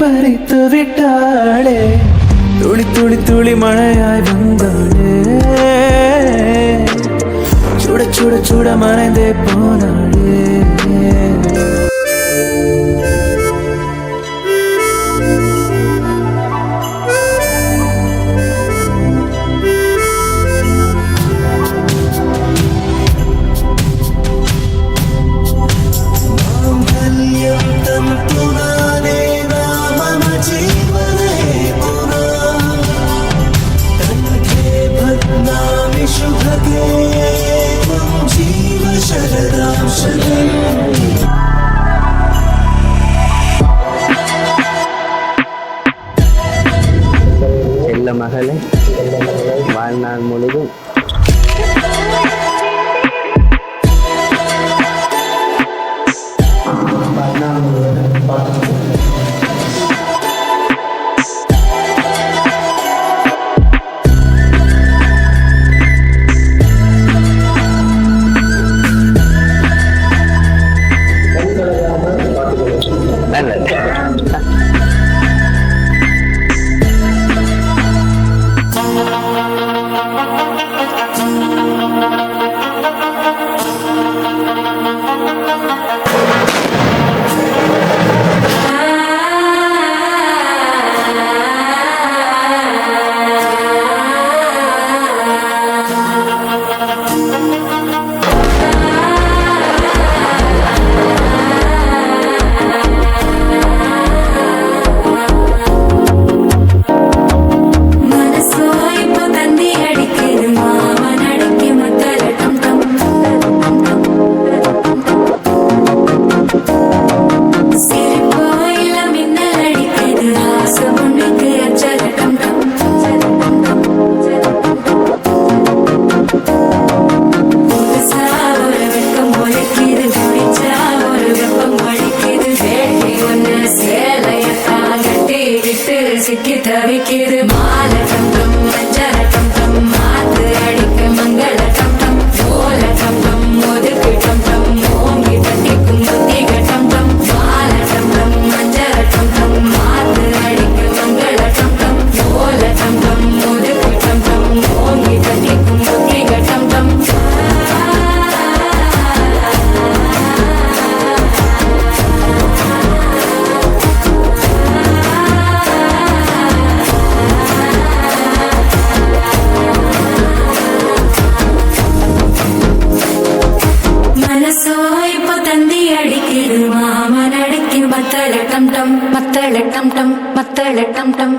பறித்து விட்டாளே, துளி துளி துளி மழையாய் வந்தாளே, சுட சுட சுட மறைந்தே போனாளே. செல்ல மகளே, வாழ்நாள் முழுதும் சிக்கி தவிக்கிது மால டம் டம் மஞ்சர டம் டம் மாத்து அடிக்க மங்கள டம் டம் ஓல டம் டம் ஒதுக்கு டம் டம் ஓங்கி தட்டிக்கும் புத்திக டம் டம் மால டம் டம் மஞ்சர டம் டம் மாத்து அடிக்க மங்கள டம் டம் ஓல டம் டம் ஒதுக்கு டம் டம் ஓங்கி தட்டிக்கும் புத்திக டம் டம். மத்தள டம் டம் மத்தள டம் டம் மத்தள டம் டம்.